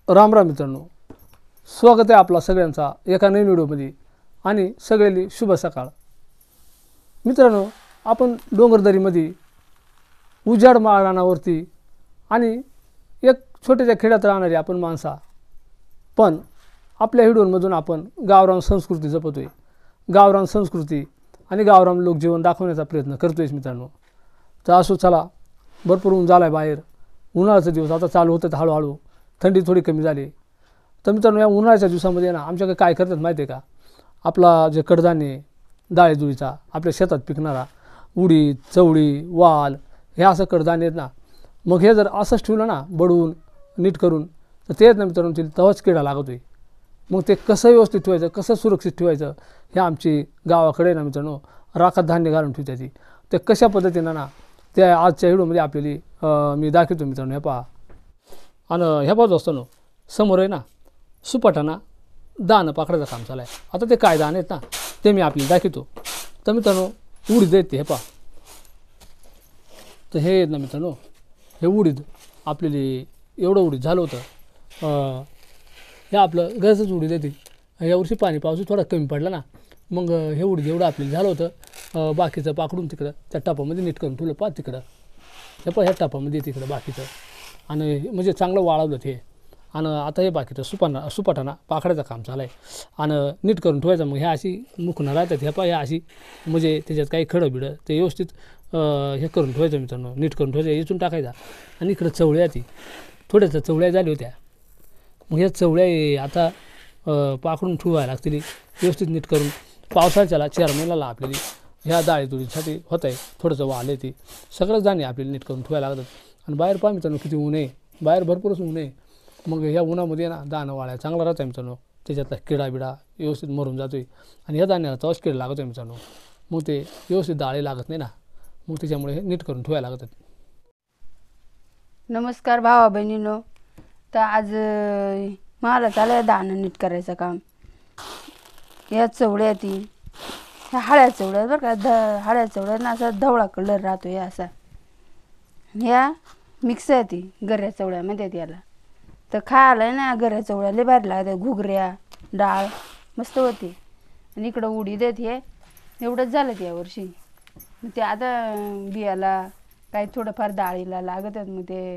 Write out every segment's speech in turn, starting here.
राम राम मित्रांनो, स्वागत आहे आपला सगळ्यांचा एका नवीन व्हिडिओमध्ये आणि सगळ्यांनी शुभ सकाळ। मित्रांनो, आपण डोंगरदरीमध्ये उजाड माळरानावरती आणि एक छोट्याशा खेड्यात राहणारी आपण माणसा, पण आपल्या व्हिडिओमधून आपण गावरान संस्कृती जपतोय, गावरान संस्कृती आणि गावरान लोकजीवन दाखवण्याचा प्रयत्न करतोय मित्रांनो। तर असो, चला, भरपूर ऊन झालाय बाहेर, उन्हाळ्याचे दिवस आता चालू होतात, हळूहळू थंडी थोडी कमी झाली। तर मित्रांनो, या उन्हाळ्याच्या दिवसामध्ये ना आमच्याकडे काय करतात माहिती आहे का, आपला जे कडधान्य डाळीजुळीचा आपल्या शेतात पिकणारा उडीद, चवळी, वाल हे असं कडधान्य आहेत ना, मग हे जर असंच ठेवलं ना बडवून नीट करून, तर ते ना मित्रांनो ते तवाच किडा लागतोय। मग ते कसं व्यवस्थित ठेवायचं, कसं सुरक्षित ठेवायचं, हे आमची गावाकडे ना मित्रांनो राखात धान्य घालून ठेवतात। ते कशा पद्धतीनं ना ते आजच्या व्हिडिओमध्ये आपल्याला मी दाखवतो मित्रांनो। हे पहा, आणि ह्या बाजू असताना समोर आहे ना सुपाटाना दाणं पाकडाचं काम चालू आहे। आता ते काय दाणे आहेत ना ते मी आपल्याला दाखवतो। तर मित्रांनो, उडीद आहेत ते, हे पहा, तर हे आहेत ना मित्रांनो, हे उडीद आपल्याला एवढं उडीद झालं होतं। हे आपलं गरजच उडीद येते। यावर्षी पाणी पाऊस थोडा कमी पडला ना, मग हे उडीद एवढं आपल्याला झालं होतं। बाकीचं पाकडून तिकडं त्या टापामध्ये नीट करून ठेवलं, पहा तिकडं, हे पहा ह्या टापामध्ये तिकडं बाकीचं, आणि म्हणजे चांगलं वाळवलं ते। आणि आता हे बाकीचं सुपाटाना पाकडाचं काम चालू आहे आणि नीट करून ठेवायचं। मग ह्या अशी मुखणं राहतात, ह्या पहा ह्या अशी, म्हणजे त्याच्यात काही खडं बिडं ते व्यवस्थित हे करून ठेवायचं मित्रांनो, नीट करून ठेवायचं, इचून टाकायचा। आणि इकडं चवळ्या ती थोड्याशा चवळ्या झाल्या होत्या, मग ह्या चवळ्या आता पाकडून ठेवायला लागतील व्यवस्थित नीट करून। पावसाळ्याला 4 महिन्याला आपल्याला ह्या डाळीदुळीसाठी होत आहे, थोडंसं वाल आहे, ते सगळंच धान्य आपल्याला नीट करून ठेवायला लागतात। आणि बाहेर पहा मित्रांनो किती ऊन आहे, बाहेर भरपूरच ऊन आहे। मग ह्या उन्हामध्ये ना दाणं वाळायला चांगला राहतं आहे मित्रांनो, त्याच्यातला किडा बिडा व्यवस्थित मरून जातो आहे। आणि ह्या धान्याला तवाच किडा लागतो आहे मित्रांनो, मग ते व्यवस्थित डाळे लागत नाही ना, मग त्याच्यामुळे हे नीट करून ठेवायला लागतात। नमस्कार भावा बहिणींनो, तर आज मला चाललं दाणं नीट करायचं काम। या चवळ्या ती ह्या हळ्या चवळ्या बरं का, हळ्या चवळ्या ना असा धवळा कलर राहतो या असा। ह्या मिक्स आहे ती गऱ्या चवळ्या म्हणतात याला। तर खायला ना गऱ्या चवळ्या लय भारी लागतात, घुगऱ्या डाळ मस्त होती। आणि इकडं उडीद आहेत, हे एवढंच झालं ते यावर्षी। मग ते आता बियाला काही थोडंफार डाळीला लागत आहेत, मग ते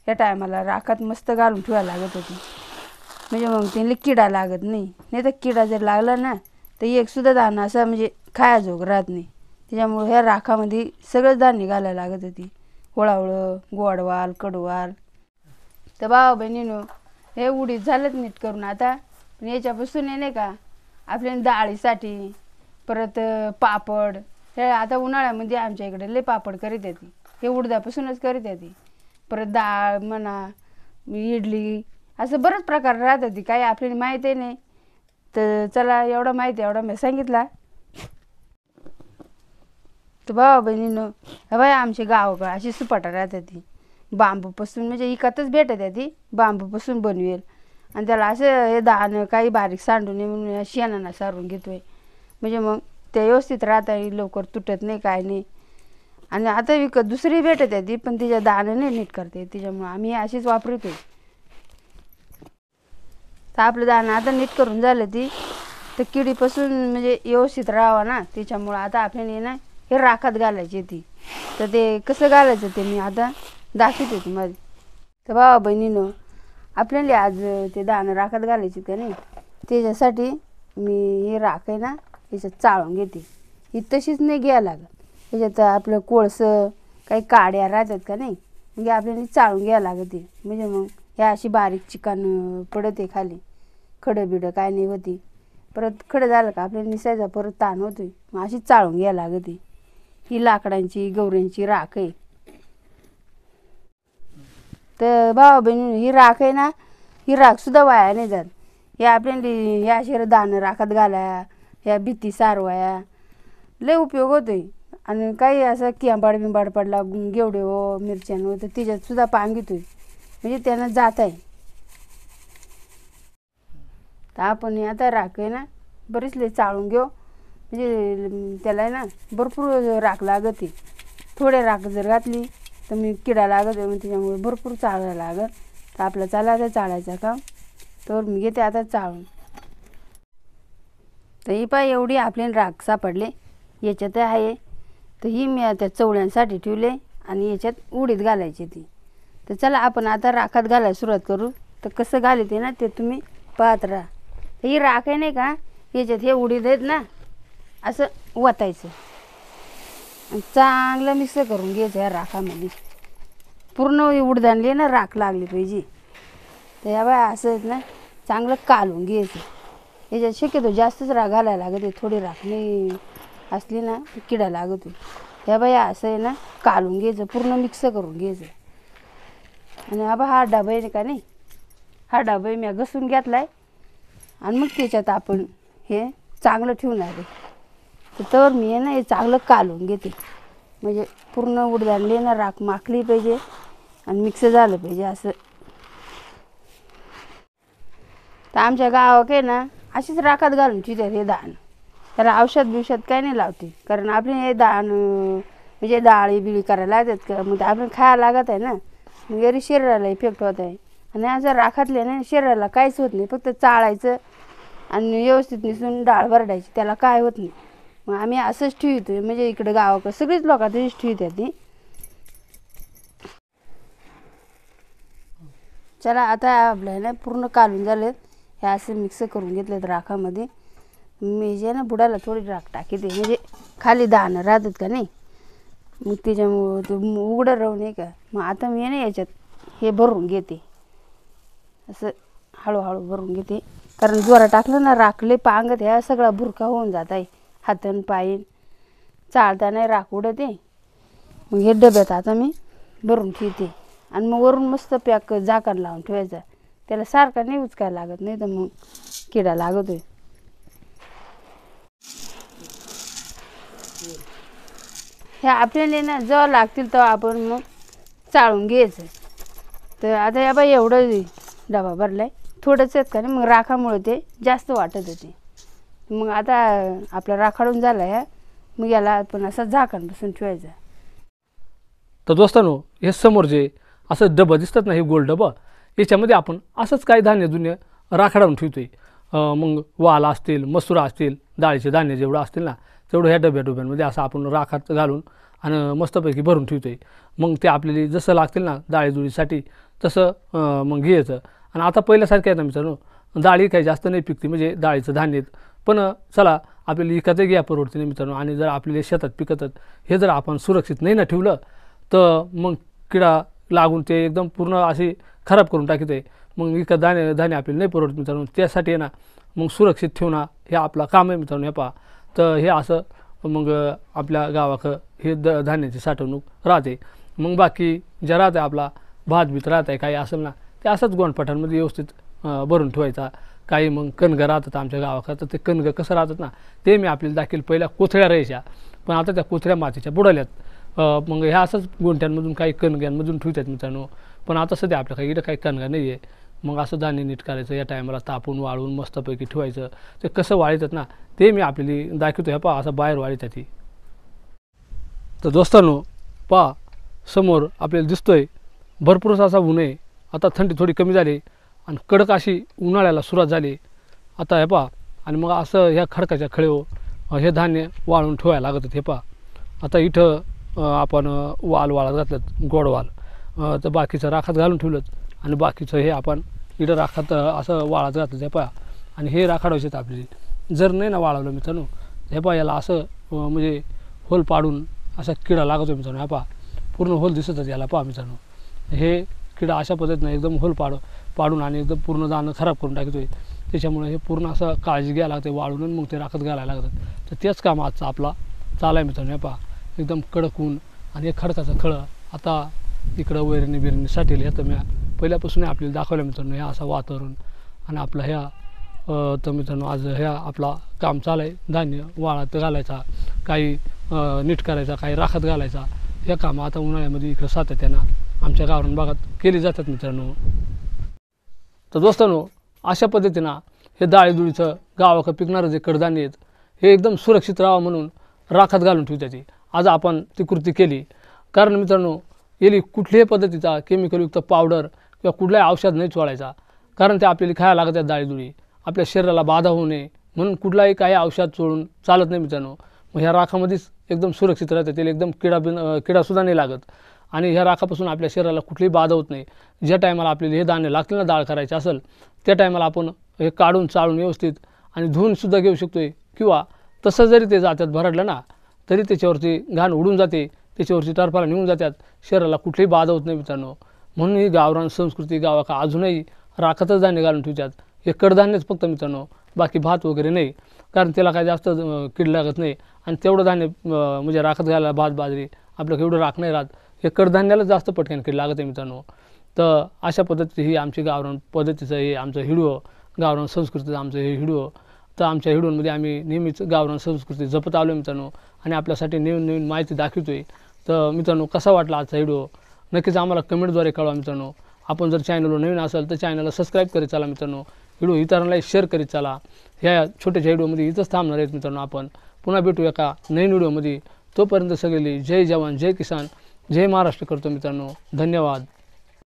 या टायमाला राखात मस्त घालून ठेवायला लागत होती, म्हणजे मग त्यांना किडा लागत नाही। नाही तर किडा जर लागला ना तर एकसुद्धा दाणं असं म्हणजे खायाजोग राहत नाही। त्याच्यामुळे ह्या राखामध्ये सगळंच धान्य घालायला लागत होती, होळावळं, गोडवाल, कडवाल। तर भावा बहिणीनो, हे उडीद झालंच नीट करून आता, पण याच्यापासून हे नाही का आपल्या डाळीसाठी परत पापड, हे आता उन्हाळ्यामध्ये आमच्या इकडे लय पापड करीत येते, हे उडदापासूनच करीत येते। परत डाळ म्हणा, इडली, असं बरंच प्रकार राहत होती, काही आपल्याला माहिती नाही। तर चला, एवढं माहिती एवढा मी सांगितला। तर भावा बहिणीनो, बाय आमच्या गावाकडे अशी सुपाटा राहत होती, बांबूपासून, म्हणजे इकतच भेटत ती, बांबूपासून बनवेल। आणि त्याला असं हे दाणं काही बारीक सांडून म्हणून शेणानं सारून घेतोय, म्हणजे मग ते व्यवस्थित राहता, लवकर तुटत नाही काय नाही। आणि आता विकत दुसरी भेटत ती, पण तिच्या दाणं नाही नीट करते, त्याच्यामुळे आम्ही अशीच वापरतोय। तर आपलं दाणं आता नीट करून झालं ती, तर किडीपासून म्हणजे व्यवस्थित राहावं ना, त्याच्यामुळं आता आपल्याला ना हे राखात घालायची ती। तर ते कसं घालायचं ते मी आता दाखवते तुम्हाला। तर भावा बहिणीनो, आपल्याला आज ते दाणं राखात घालायची का नाही, त्याच्यासाठी मी हे राख आहे ना याच्यात चाळून घेते। ही तशीच नाही घ्यायला लागत, त्याच्यात आपलं कोळसं काही काड्या राहतात का नाही, म्हणजे आपल्याला चाळून घ्यायला लागते, म्हणजे मग ह्या अशी बारीक चिकन पडते खाली, खडं बिडं काय नाही होती। परत खडं झालं का आपल्याला निसायचा परत ताण होतोय, मग अशी चाळून घ्यायला लागते। ही लाकडांची गवऱ्यांची राख आहे। तर भावा बहिणी, ही राख आहे ना, ही राखसुद्धा वाया नाही जात। हे आपल्याला ह्या अशी दाणं राखात घालाया, ह्या भीती सारवाया लय उपयोग होतोय। आणि काही असं किंबाड बिंबाड पडला, गेवडे हो मिरच्यानं, तर तिच्यात सुद्धा पांग घेतोय, म्हणजे त्यानं जात आहे। तर आपण आता राख आहे ना बरीच लय चाळून घेऊ, म्हणजे त्याला ना भरपूर राख लागते। थोडे राख जर घातली तर मी किडा लागत आहे, मग त्याच्यामुळे भरपूर चाळायला लागत। तर आपलं चालायचं चाळायचं काम तर मी घेते आता चाळून. तर ही पाय एवढी आपली राख सापडले याच्यात आहे. तर ही मी त्या चवळ्यांसाठी ठेवले आणि याच्यात उडीद घालायची ती. तर चला आपण आता राखात घालायला सुरुवात करू. तर कसं घालते ना ते तुम्ही पाहत राहा. तर ही राख आहे नाही का, याच्यात हे उडीद आहेत ना असं वतायचं आणि चांगलं मिक्स करून घ्यायचं या राखामध्ये. पूर्ण उडदानली ना राख लागली पाहिजे. तर या बाय असं आहेत ना चांगलं कालून घ्यायचं. याच्यात शक्यतो जास्तच राख घालायला लागते. थोडी राख नाही असली ना किडा लागतो. या बाई असं आहे ना कालून घ्यायचं, पूर्ण मिक्स करून घ्यायचं. आणि हा डबा आहे का नाही, हा डबा मी घसून घेतला आहे आणि मग त्याच्यात आपण हे चांगलं ठेवणार आहे. तर मी आहे ना हे चांगलं कालून घेते, म्हणजे पूर्ण उडदानली ना राख माखली पाहिजे आणि मिक्स झालं पाहिजे असं. तर आमच्या गावाक आहे ना अशीच राखात घालून ठेवतात हे दाण. त्याला औषध बिवषध काय नाही लावते, कारण आपले हे दाण म्हणजे डाळी बिळी करायला लागतात का, मग आपण खायला लागत आहे ना, मग घरी शरीराला इफेक्ट होत आहे. आणि असं राखातले ना शरीराला काहीच होत नाही, फक्त चाळायचं आणि व्यवस्थित निसून डाळ भरडायची, त्याला काय होत नाही. मग आम्ही असंच ठेवतो, म्हणजे इकडे गावाकडे सगळीच लोक तशीच ठेवतात ती. चला आता आपल्याला पूर्ण कालून झाले, हे असं मिक्स करून घेतलं राखामध्ये. मी जे ना बुडाला थोडी राख टाकीते, म्हणजे खाली दाणं राहतात का नाही, मग त्याच्यामुळं ते उघडं राहू नये का. मग आता मी ना याच्यात हे भरून घेते, असं हळूहळू भरून घेते, कारण जोरा टाकलं ना राखले पांगत ह्या सगळा भुरका होऊन जात आहे हातन पायन, चाळताना राख उडते. मग हे डब्यात आता मी भरून ठेवते आणि मग वरून मस्त पॅक झाकण लावून ठेवायचं. त्याला सारखा नाही उचकायला लागत, नाही तर मग किडा लागतोय. हे आपल्याला ना जेव्हा लागतील तेव्हा आपण मग चाळून घ्यायचं. तर आता या बाई एवढं डबा भरलाय, थोडंच आहेत का नाही, मग राखामुळे ते जास्त वाटत होते. मग आता आपला राखाडून झाला आहे, मग याला आपण असं झाकण बसून ठेवायचं. तर दोस्तांनो, हे समोर जे असं डबं दिसतात ना, हे गोल डबं, याच्यामध्ये आपण असंच काही धान्य जुन्य राखाडून ठेवतोय. मग वाल असतील, मसुरा असतील, डाळीचे धान्य जेवढं असतील ना तेवढं ह्या डब्यामध्ये असं आपण राखात घालून आणि मस्तपैकी भरून ठेवतोय. मग ते आपल्याला जसं लागतील ना डाळीजुळीसाठी तसं मग घ्यायचं. आणि आता पहिल्यासारखं आहे ना मित्रांनो, डाळी काही जास्त नाही पिकते, म्हणजे डाळीचं धान्य. पण चला आपल्याला विकतही घ्या परवडते नाही मित्रांनो. आणि जर आपल्याला शेतात पिकतात हे जर आपण सुरक्षित नाही ना ठेवलं तर मग किडा लागून ते एकदम पूर्ण अशी खराब करून टाकीत आहे. मग विकत धान्य आपल्याला नाही परवडत मित्रांनो. त्यासाठी आहे ना मग सुरक्षित ठेवणं हे आपलं काम आहे मित्रांनो. हे पहा, तर हे असं मग आपल्या गावाकडं हे धान्याची साठवणूक राहते. मग बाकी जे राहते आपला भात बीत राहत आहे काही असेल ना ते असंच गोंडपाटांमध्ये व्यवस्थित भरून ठेवायचा. काही मग कणगं राहतात आमच्या गावाकडं, तर ते कणगं कसं राहतात ना ते मी आपल्याला दाखवेल. पहिल्या कोथळ्या राहायच्या, पण आता त्या कोथळ्या मातीच्या बुडाल्यात. मग ह्या असंच गोंठ्यांमधून काही कणग्यांमधून ठेवतात मित्रांनो. पण आता सध्या आपल्या काही इकडं काही कणगा नाही आहे. मग असं धान्य नीट करायचं, या टायमाला तापून वाळून मस्तपैकी ठेवायचं. ते कसं वाळतात ना ते मी आपल्याला दाखवतो. ह्या पहा असं बाहेर वाळतात ती. तर दोस्तांनो पहा, समोर आपल्याला दिसतोय भरपूरच असा ऊन आहे. आता थंडी थोडी कमी झाली आणि कडक अशी उन्हाळ्याला सुरुवात झाली आता. हे पहा, आणि मग असं ह्या खडकाच्या खळेवर हे धान्य वाळून ठेवायला लागतात. हे पहा, आता इथं आपण वाल वाळत घातलं, गोड वाल. तर बाकीचं राखात घालून ठेवलं आणि बाकीचं हे आपण इथं राखात असं वाळत घातलं. हे पहा, आणि हे राखाडवायचे आहेत आपली. जर नाही ना वाळवलं मित्रांनो, हे पहा याला असं म्हणजे होल पाडून असा किडा लागतो मित्रांनो. हा पहा पूर्ण होल दिसतच याला. पहा मित्रांनो, हे किडा अशा पद्धतीनं एकदम होल पाडून आणि एकदम पूर्ण दाणं खराब करून टाकतोय. त्याच्यामुळे हे पूर्ण असं काळजी घ्यायला लागते वाळून, मग ते राखात घालायला लागतात. तर तेच काम आजचा आपला चालाय मित्रांनो. हे पहा एकदम कडक ऊन आणि हे खडकाचं खळं आता इकडं वैरणी बिरणी साठेल. हे तर मी पहिल्यापासून आपल्याला दाखवलं मित्रांनो. ह्या असं वातावरण आणि आपलं ह्या तर मित्रांनो आज ह्या आपला काम चालाय. धान्य वाळत घालायचा, काही नीट करायचा, काही राखात घालायचा. हे काम आता उन्हाळ्यामध्ये इकडं सातत्यानं आमच्या गावरान भागात केली जातात मित्रांनो. तर दोस्तांनो, अशा पद्धतीनं हे डाळीदुळीचं गावाकडं पिकणारं जे कडधान्य आहेत हे एकदम सुरक्षित राहावं म्हणून राखात घालून ठेवतात. आज आपण ती कृती केली, कारण मित्रांनो याला कुठल्याही पद्धतीचा केमिकलयुक्त पावडर किंवा कुठलाही औषध नाही चोळायचा. कारण ते आपल्याला खायला लागतात डाळीदुळी, आपल्या शरीराला बाधा होऊ नये म्हणून कुठलाही काही औषध चोळून चालत नाही मित्रांनो. मग ह्या राखामध्येच एकदम सुरक्षित राहते, त्याला एकदम किडासुद्धा नाही लागत आणि ह्या राखापासून आपल्या शरीराला कुठलीही बाधा होत नाही. ज्या टायमाला आपल्याला हे धान्य लागतील ना डाळ करायची असेल त्या टायमाला आपण हे काढून चाळून व्यवस्थित आणि धुवूनसुद्धा घेऊ शकतो आहे, किंवा तसं जरी ते जात्यात भरडलं ना तरी त्याच्यावरती घाण उडून जाते, त्याच्यावरची टरफाला निघून जातात, शरीराला कुठलीही बाधा होत नाही मित्रांनो. म्हणून ही गावरान संस्कृती गावाका अजूनही राखातच धान्य घालून ठेवतात. हे कडधान्यच फक्त मित्रांनो, बाकी भात वगैरे नाही, कारण त्याला काय जास्त कीड लागत नाही आणि तेवढं धान्य म्हणजे राखत घालायला भात बाजरी आपलं एवढं राख नाही राहत. हे कडधान्याला जास्त पटकन कीड लागत आहे मित्रांनो. तर अशा पद्धतीची ही आमची गावरान पद्धतीचं हे आमचं हिडवं, गावरान संस्कृतीचं आमचं हे हिडवं. तर आमच्या हिडवंमध्ये आम्ही नेहमीच गावरान संस्कृती जपत आलो मित्रांनो आणि आपल्यासाठी नवीन नवीन माहिती दाखवतो आहे. तर मित्रांनो कसा वाटला आजचा व्हिडिओ नक्कीच आम्हाला कमेंटद्वारे कळवा मित्रांनो. आपण जर चॅनलवर नवीन असाल तर चॅनलला सबस्क्राईब करीत चला मित्रांनो. व्हिडिओ इतरांनाही शेअर करीत चला. ह्या छोट्याशा व्हिडिओमध्ये इथंच थांबणार आहेत मित्रांनो. आपण पुन्हा भेटू एका नवीन व्हिडिओमध्ये. तोपर्यंत सगळे जय जवान जय किसान जय महाराष्ट्र करतो मित्रांनो. धन्यवाद.